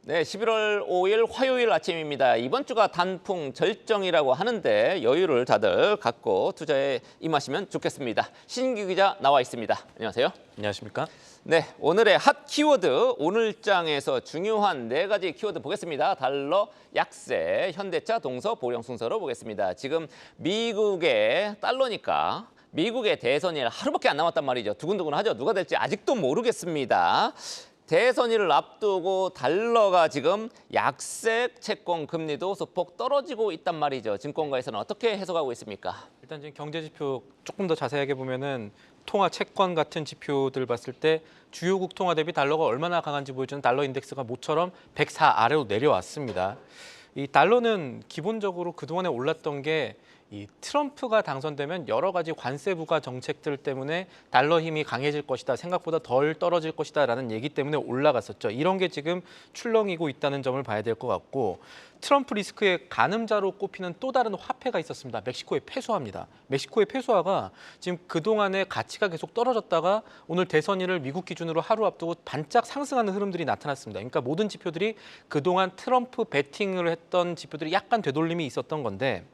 네, 11월 5일 화요일 아침입니다. 이번 주가 단풍 절정이라고 하는데 여유를 다들 갖고 투자에 임하시면 좋겠습니다. 신규 기자 나와 있습니다. 안녕하세요. 안녕하십니까? 네, 오늘의 핫 키워드 오늘장에서 중요한 4가지 키워드 보겠습니다. 달러, 약세, 현대차, 동서, 보령 순서로 보겠습니다. 지금 미국의 달러니까 미국의 대선일 하루밖에 안 남았단 말이죠. 두근두근하죠. 누가 될지 아직도 모르겠습니다. 대선일을 앞두고 달러가 지금 약세, 채권 금리도 소폭 떨어지고 있단 말이죠. 증권가에서는 어떻게 해석하고 있습니까? 일단 지금 경제 지표 조금 더 자세하게 보면은 통화 채권 같은 지표들 봤을 때 주요국 통화 대비 달러가 얼마나 강한지 보여주는 달러 인덱스가 모처럼 104 아래로 내려왔습니다. 이 달러는 기본적으로 그동안에 올랐던 게 이 트럼프가 당선되면 여러 가지 관세 부과 정책들 때문에 달러 힘이 강해질 것이다, 생각보다 덜 떨어질 것이다라는 얘기 때문에 올라갔었죠. 이런 게 지금 출렁이고 있다는 점을 봐야 될 것 같고, 트럼프 리스크의 가늠자로 꼽히는 또 다른 화폐가 있었습니다. 멕시코의 페소화입니다. 멕시코의 페소화가 지금 그동안에 가치가 계속 떨어졌다가 오늘 대선일을 미국 기준으로 하루 앞두고 반짝 상승하는 흐름들이 나타났습니다. 그러니까 모든 지표들이 그동안 트럼프 배팅을 했던 지표들이 약간 되돌림이 있었던 건데,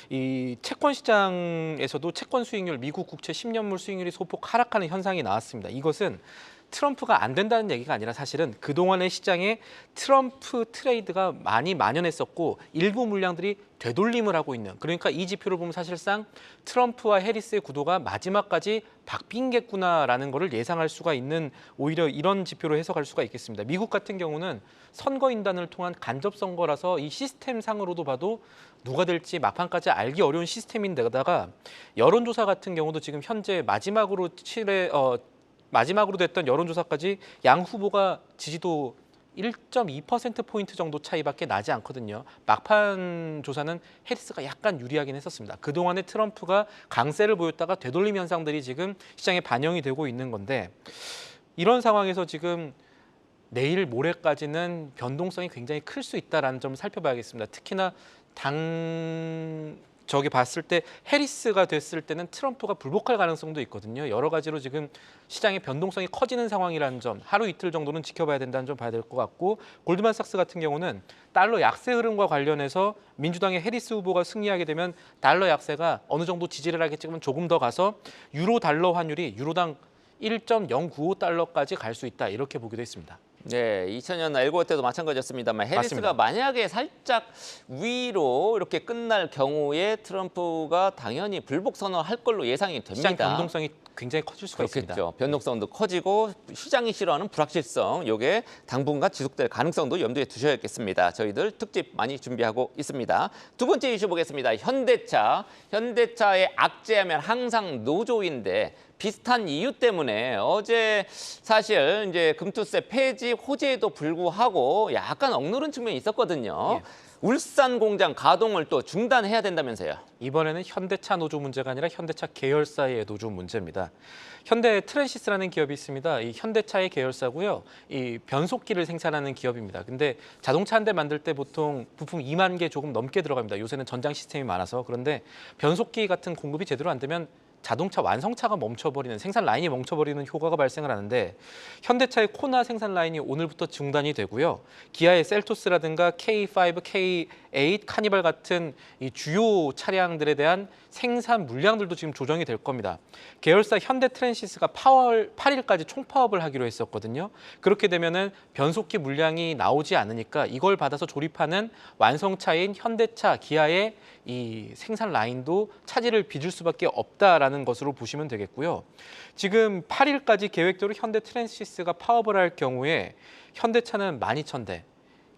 이 채권 시장에서도 채권 수익률, 미국 국채 10년물 수익률이 소폭 하락하는 현상이 나왔습니다. 이것은 트럼프가 안 된다는 얘기가 아니라 사실은 그동안의 시장에 트럼프 트레이드가 많이 만연했었고 일부 물량들이 되돌림을 하고 있는, 그러니까 이 지표를 보면 사실상 트럼프와 해리스의 구도가 마지막까지 바뀐겠구나라는 것을 예상할 수가 있는, 오히려 이런 지표로 해석할 수가 있겠습니다. 미국 같은 경우는 선거인단을 통한 간접선거라서 이 시스템상으로도 봐도 누가 될지 막판까지 알기 어려운 시스템인데다가 여론조사 같은 경우도 지금 현재 마지막으로 됐던 여론조사까지 양 후보가 지지도 1.2%포인트 정도 차이밖에 나지 않거든요. 막판 조사는 해리스가 약간 유리하긴 했었습니다. 그동안에 트럼프가 강세를 보였다가 되돌림 현상들이 지금 시장에 반영이 되고 있는 건데, 이런 상황에서 지금 내일 모레까지는 변동성이 굉장히 클 수 있다는 점을 살펴봐야겠습니다. 특히나 저기 봤을 때 해리스가 됐을 때는 트럼프가 불복할 가능성도 있거든요. 여러 가지로 지금 시장의 변동성이 커지는 상황이라는 점, 하루 이틀 정도는 지켜봐야 된다는 점 봐야 될 것 같고, 골드만삭스 같은 경우는 달러 약세 흐름과 관련해서 민주당의 해리스 후보가 승리하게 되면 달러 약세가 어느 정도 지지를 하겠지만 조금 더 가서 유로 달러 환율이 유로당 1.095달러까지 갈 수 있다, 이렇게 보기도 했습니다. 네, 2000년 알고 때도 마찬가지였습니다만 해리스가 맞습니다. 만약에 살짝 위로 이렇게 끝날 경우에 트럼프가 당연히 불복 선언할 걸로 예상이 됩니다. 시장 변동성이 굉장히 커질 수가 있습니다. 그렇겠죠. 변동성도 커지고 시장이 싫어하는 불확실성, 이게 당분간 지속될 가능성도 염두에 두셔야겠습니다. 저희들 특집 많이 준비하고 있습니다. 두 번째 이슈 보겠습니다. 현대차. 현대차의 악재하면 항상 노조인데 비슷한 이유 때문에 어제 사실 이제 금투세 폐지 호재에도 불구하고 약간 억누른 측면이 있었거든요. 예. 울산 공장 가동을 또 중단해야 된다면서요. 이번에는 현대차 노조 문제가 아니라 현대차 계열사의 노조 문제입니다. 현대 트랜시스라는 기업이 있습니다. 이 현대차의 계열사고요. 이 변속기를 생산하는 기업입니다. 근데 자동차 한 대 만들 때 보통 부품 2만 개 조금 넘게 들어갑니다. 요새는 전장 시스템이 많아서. 그런데 변속기 같은 공급이 제대로 안 되면 자동차 완성차가 멈춰버리는, 생산 라인이 멈춰버리는 효과가 발생을 하는데, 현대차의 코나 생산 라인이 오늘부터 중단이 되고요. 기아의 셀토스라든가 K5, K8, 카니발 같은 이 주요 차량들에 대한 생산 물량들도 지금 조정이 될 겁니다. 계열사 현대 트랜시스가 8일까지 총파업을 하기로 했었거든요. 그렇게 되면은 변속기 물량이 나오지 않으니까 이걸 받아서 조립하는 완성차인 현대차, 기아의 이 생산 라인도 차질을 빚을 수밖에 없다라는 것으로 보시면 되겠고요. 지금 8일까지 계획대로 현대 트랜시스가 파업을 할 경우에 현대차는 12,000대,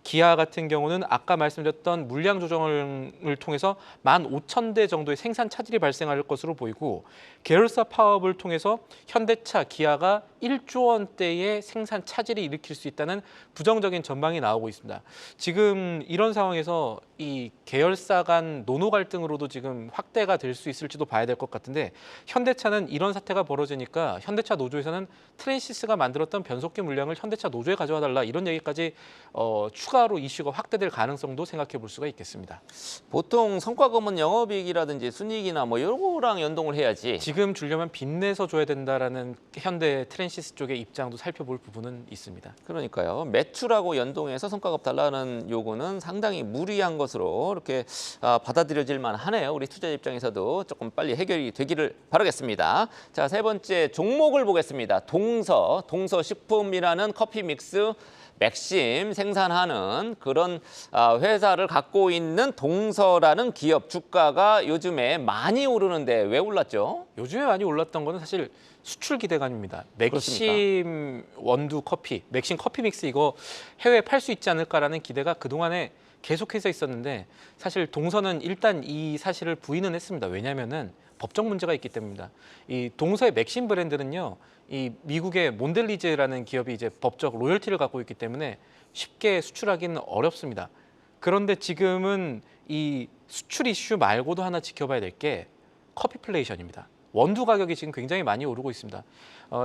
기아 같은 경우는 아까 말씀드렸던 물량 조정을 통해서 15,000대 정도의 생산 차질이 발생할 것으로 보이고, 계열사 파업을 통해서 현대차, 기아가 1조 원대의 생산 차질이 일으킬 수 있다는 부정적인 전망이 나오고 있습니다. 지금 이런 상황에서 이 계열사 간 노노 갈등으로도 지금 확대가 될 수 있을지도 봐야 될 것 같은데, 현대차는 이런 사태가 벌어지니까 현대차 노조에서는 트랜시스가 만들었던 변속기 물량을 현대차 노조에 가져와 달라, 이런 얘기까지 추가 추가로 이슈가 확대될 가능성도 생각해 볼 수가 있겠습니다. 보통 성과금은 영업이익이라든지 순이익이나 뭐 요거랑 연동을 해야지. 지금 주려면 빚내서 줘야 된다라는 현대 트랜시스 쪽의 입장도 살펴볼 부분은 있습니다. 그러니까요. 매출하고 연동해서 성과급 달라는 요구는 상당히 무리한 것으로 이렇게 받아들여질 만하네요. 우리 투자 입장에서도 조금 빨리 해결이 되기를 바라겠습니다. 자, 세 번째 종목을 보겠습니다. 동서식품이라는 커피 믹스 맥심 생산하는 그런 회사를 갖고 있는 동서라는 기업 주가가 요즘에 많이 오르는데 왜 올랐죠? 요즘에 많이 올랐던 거는 사실 수출 기대감입니다. 맥심 원두 커피, 맥심 커피 믹스 이거 해외에 팔 수 있지 않을까라는 기대가 그동안에 계속해서 있었는데 사실 동서는 일단 이 사실을 부인은 했습니다. 왜냐하면은 법적 문제가 있기 때문입니다. 이 동서의 맥심 브랜드는요, 이 미국의 몬델리즈라는 기업이 이제 법적 로열티를 갖고 있기 때문에 쉽게 수출하기는 어렵습니다. 그런데 지금은 이 수출 이슈 말고도 하나 지켜봐야 될 게 커피플레이션입니다. 원두 가격이 지금 굉장히 많이 오르고 있습니다.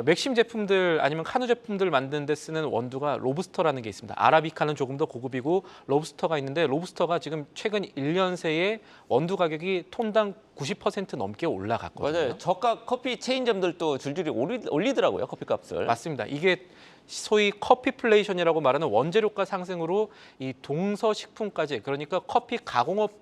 맥심 제품들 아니면 카누 제품들 만드는 데 쓰는 원두가 로부스터라는 게 있습니다. 아라비카는 조금 더 고급이고 로부스터가 있는데 로부스터가 지금 최근 1년 새에 원두 가격이 톤당 90% 넘게 올라갔거든요. 맞아요. 저가 커피 체인점들도 줄줄이 올리더라고요. 커피값을. 맞습니다. 이게 소위 커피플레이션이라고 말하는 원재료가 상승으로 이 동서식품까지 그러니까 커피 가공업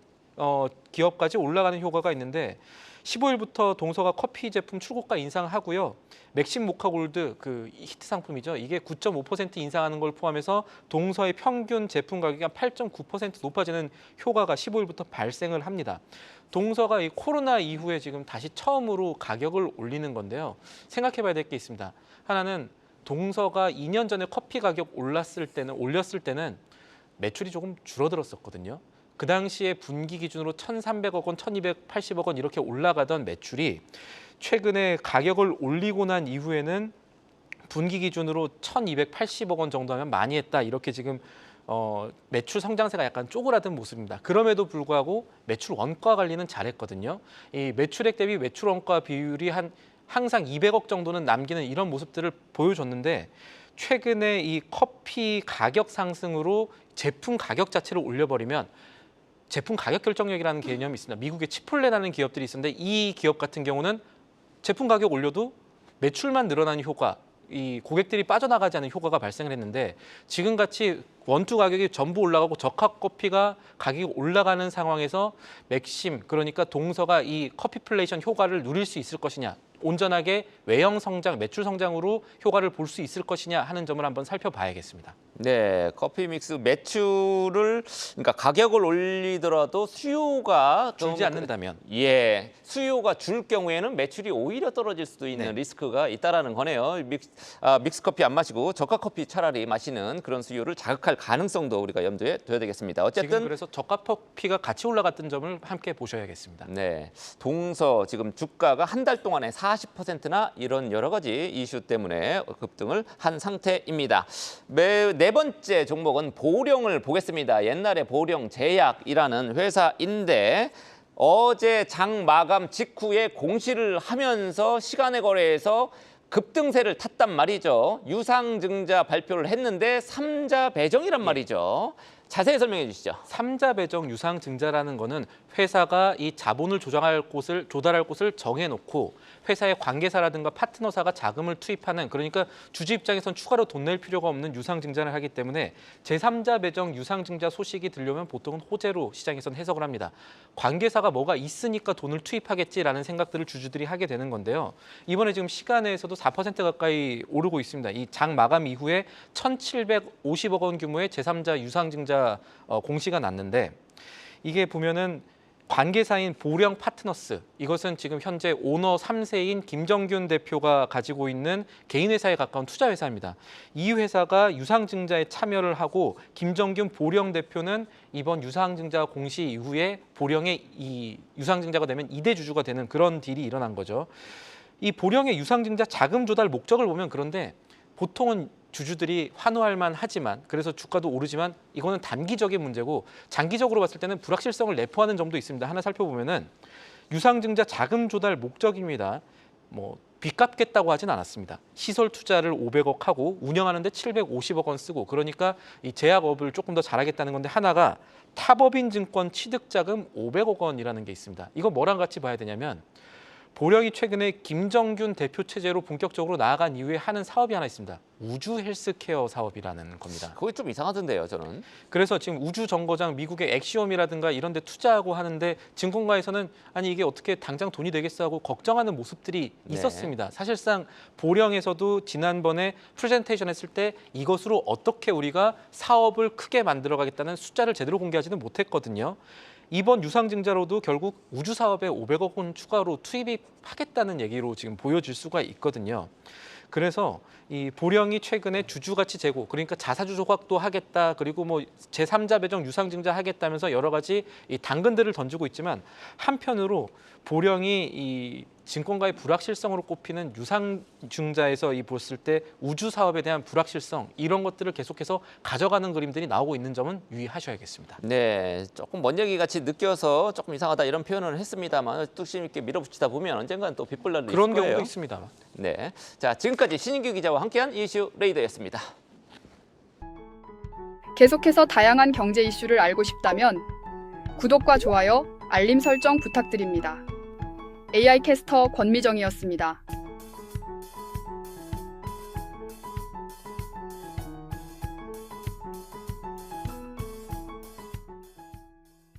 기업까지 올라가는 효과가 있는데 15일부터 동서가 커피 제품 출고가 인상하고요. 맥심 모카골드 그 히트 상품이죠. 이게 9.5% 인상하는 걸 포함해서 동서의 평균 제품 가격이 한 8.9% 높아지는 효과가 15일부터 발생을 합니다. 동서가 이 코로나 이후에 지금 다시 처음으로 가격을 올리는 건데요. 생각해 봐야 될 게 있습니다. 하나는 동서가 2년 전에 커피 가격 올렸을 때는 매출이 조금 줄어들었었거든요. 그 당시에 분기 기준으로 1,300억 원, 1,280억 원 이렇게 올라가던 매출이 최근에 가격을 올리고 난 이후에는 분기 기준으로 1,280억 원 정도 하면 많이 했다. 이렇게 지금 매출 성장세가 약간 쪼그라든 모습입니다. 그럼에도 불구하고 매출 원가 관리는 잘했거든요. 이 매출액 대비 매출 원가 비율이 항상 200억 정도는 남기는 이런 모습들을 보여줬는데 최근에 이 커피 가격 상승으로 제품 가격 자체를 올려버리면 제품 가격 결정력이라는 개념이 있습니다. 미국의 치폴레라는 기업들이 있었는데 이 기업 같은 경우는 제품 가격 올려도 매출만 늘어나는 효과, 이 고객들이 빠져나가지 않는 효과가 발생을 했는데 지금같이 원두 가격이 전부 올라가고 저가 커피가 가격이 올라가는 상황에서 맥심 그러니까 동서가 이 커피플레이션 효과를 누릴 수 있을 것이냐, 온전하게 외형 성장, 매출 성장으로 효과를 볼 수 있을 것이냐 하는 점을 한번 살펴봐야겠습니다. 네, 커피 믹스 매출을 그러니까 가격을 올리더라도 수요가 줄지 않는다면 수요가 줄 경우에는 매출이 오히려 떨어질 수도 있는 네. 리스크가 있다라는 거네요. 믹스 커피 안 마시고 저가 커피 차라리 마시는 그런 수요를 자극할 가능성도 우리가 염두에 둬야 되겠습니다. 지금 어쨌든 그래서 저가 커피가 같이 올라갔던 점을 함께 보셔야겠습니다. 네, 동서 지금 주가가 한 달 동안에 40%나 이런 여러 가지 이슈 때문에 급등을 한 상태입니다. 네 번째 종목은 보령을 보겠습니다. 옛날에 보령 제약이라는 회사인데 어제 장 마감 직후에 공시를 하면서 시간의 거래에서 급등세를 탔단 말이죠. 유상증자 발표를 했는데 3자 배정이란 말이죠. 자세히 설명해 주시죠. 3자 배정 유상증자라는 거는 회사가 이 자본을 조달할 곳을 정해놓고 회사의 관계사라든가 파트너사가 자금을 투입하는 그러니까 주주 입장에선 추가로 돈 낼 필요가 없는 유상증자를 하기 때문에 제3자 배정 유상증자 소식이 들려오면 보통은 호재로 시장에선 해석을 합니다. 관계사가 뭐가 있으니까 돈을 투입하겠지라는 생각들을 주주들이 하게 되는 건데요. 이번에 지금 시간에서도 4% 가까이 오르고 있습니다. 이 장 마감 이후에 1,750억 원 규모의 제3자 유상증자 공시가 났는데 이게 보면은 관계사인 보령 파트너스 이것은 지금 현재 오너 3세인 김정균 대표가 가지고 있는 개인 회사에 가까운 투자 회사입니다. 이 회사가 유상증자에 참여를 하고 김정균 보령 대표는 이번 유상증자 공시 이후에 보령의 이 유상증자가 되면 2대 주주가 되는 그런 딜이 일어난 거죠. 이 보령의 유상증자 자금 조달 목적을 보면 그런데 보통은 주주들이 환호할 만하지만 그래서 주가도 오르지만 이거는 단기적인 문제고 장기적으로 봤을 때는 불확실성을 내포하는 점도 있습니다. 하나 살펴보면은 유상증자 자금 조달 목적입니다. 뭐 빚 갚겠다고 하진 않았습니다. 시설 투자를 500억 하고 운영하는데 750억 원 쓰고 그러니까 이 제약업을 조금 더 잘하겠다는 건데 하나가 타법인증권 취득자금 500억 원이라는 게 있습니다. 이거 뭐랑 같이 봐야 되냐면 보령이 최근에 김정균 대표 체제로 본격적으로 나아간 이후에 하는 사업이 하나 있습니다. 우주 헬스케어 사업이라는 겁니다. 그게 좀 이상하던데요, 저는. 그래서 지금 우주 정거장 미국의 엑시엄이라든가 이런 데 투자하고 하는데 증권가에서는 아니 이게 어떻게 당장 돈이 되겠어 하고 걱정하는 모습들이 있었습니다. 사실상 보령에서도 지난번에 프레젠테이션 했을 때 이것으로 어떻게 우리가 사업을 크게 만들어 가겠다는 숫자를 제대로 공개하지는 못했거든요. 이번 유상증자로도 결국 우주 사업에 500억 원 추가로 투입하겠다는 얘기로 지금 보여질 수가 있거든요. 그래서 이 보령이 최근에 주주가치 제고 그러니까 자사주 조각도 하겠다 그리고 뭐 제3자 배정 유상증자 하겠다면서 여러 가지 이 당근들을 던지고 있지만 한편으로 보령이 이 증권가의 불확실성으로 꼽히는 유상증자에서 이 봤을 때 우주 사업에 대한 불확실성 이런 것들을 계속해서 가져가는 그림들이 나오고 있는 점은 유의하셔야겠습니다. 네, 조금 먼 얘기 같이 느껴서 조금 이상하다 이런 표현을 했습니다만 뚝심 있게 밀어붙이다 보면 언젠가는 또 빗볼 날도 있을 그런 거예요. 경우도 있습니다. 네, 자 지금까지 신인규 기자와 함께한 이슈 레이더였습니다. 계속해서 다양한 경제 이슈를 알고 싶다면 구독과 좋아요, 알림 설정 부탁드립니다. AI 캐스터 권미정이었습니다.